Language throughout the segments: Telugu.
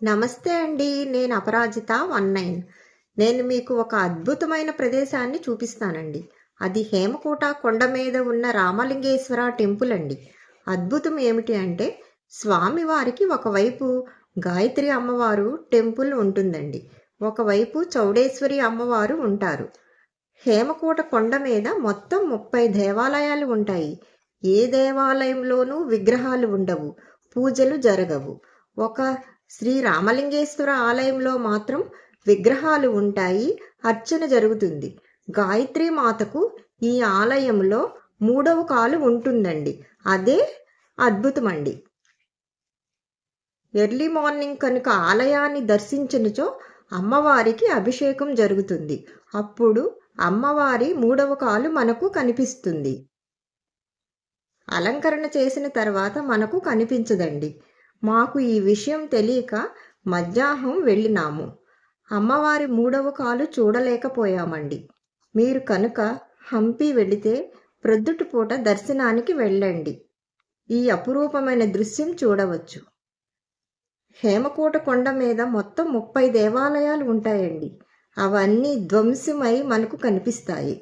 నమస్తే అండి. నేను అపరాజిత 19. నేను మీకు ఒక అద్భుతమైన ప్రదేశాన్ని చూపిస్తానండి. అది హేమకూట కొండ మీద ఉన్న రామలింగేశ్వర టెంపుల్ అండి. అద్భుతం ఏమిటి అంటే స్వామివారికి ఒకవైపు గాయత్రి అమ్మవారు టెంపుల్ ఉంటుందండి. ఒకవైపు చౌడేశ్వరి అమ్మవారు ఉంటారు. హేమకూట కొండ మీద మొత్తం 30 దేవాలయాలు ఉంటాయి. ఏ దేవాలయంలోనూ విగ్రహాలు ఉండవు, పూజలు జరగవు. ఒక శ్రీ రామలింగేశ్వర ఆలయంలో మాత్రం విగ్రహాలు ఉంటాయి, అర్చన జరుగుతుంది. గాయత్రి మాతకు ఈ ఆలయంలో 3వ కాలు ఉంటుందండి. అదే అద్భుతమండి. ఎర్లీ మార్నింగ్ కనుక ఆలయాన్ని దర్శించినచో అమ్మవారికి అభిషేకం జరుగుతుంది. అప్పుడు అమ్మవారి 3వ కాలు మనకు కనిపిస్తుంది. అలంకరణ చేసిన తర్వాత మనకు కనిపించదండి. మాకు ఈ విషయం తెలియక మధ్యాహ్నం వెళ్ళినాము. అమ్మవారి 3వ కాలు చూడలేకపోయామండి. మీరు కనుక హంపి వెళితే ప్రొద్దుటిపూట దర్శనానికి వెళ్ళండి. ఈ అపురూపమైన దృశ్యం చూడవచ్చు. హేమకూట కొండ మీద మొత్తం 30 దేవాలయాలు ఉంటాయండి. అవన్నీ ధ్వంసమై మనకు కనిపిస్తాయి.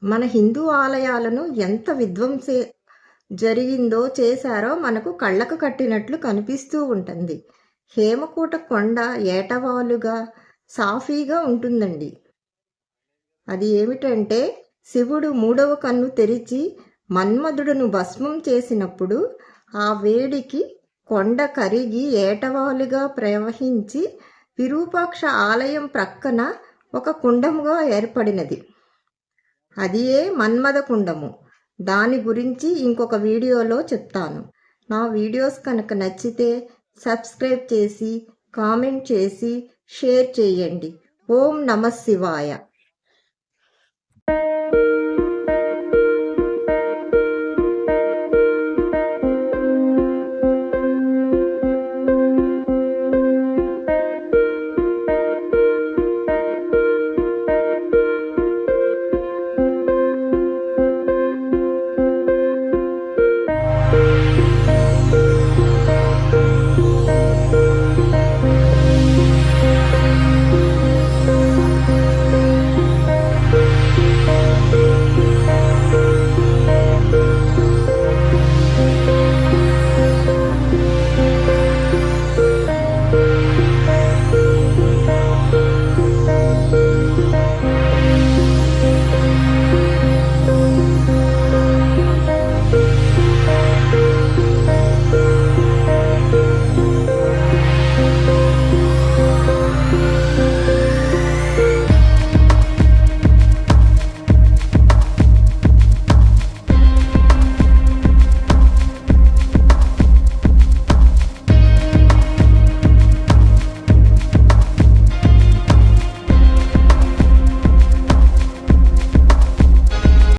మన హిందూ ఆలయాలను ఎంత విధ్వంసే జరిగిందో చేశారో మనకు కళ్ళకు కట్టినట్లు కనిపిస్తూ ఉంటుంది. హేమకూట కొండ ఏటవాలుగా సాఫీగా ఉంటుందండి. అది ఏమిటంటే శివుడు 3వ కన్ను తెరిచి మన్మధుడును భస్మం చేసినప్పుడు ఆ వేడికి కొండ కరిగి ఏటవాలుగా ప్రవహించి విరూపాక్ష ఆలయం ప్రక్కన ఒక కుండముగా ఏర్పడినది. అదియే మన్మథ కుండము. దాని గురించి ఇంకొక వీడియోలో చెప్తాను. నా వీడియోస్ కనుక నచ్చితే సబ్స్క్రైబ్ చేసి, కామెంట్ చేసి, షేర్ చేయండి. ఓం నమః శివాయ.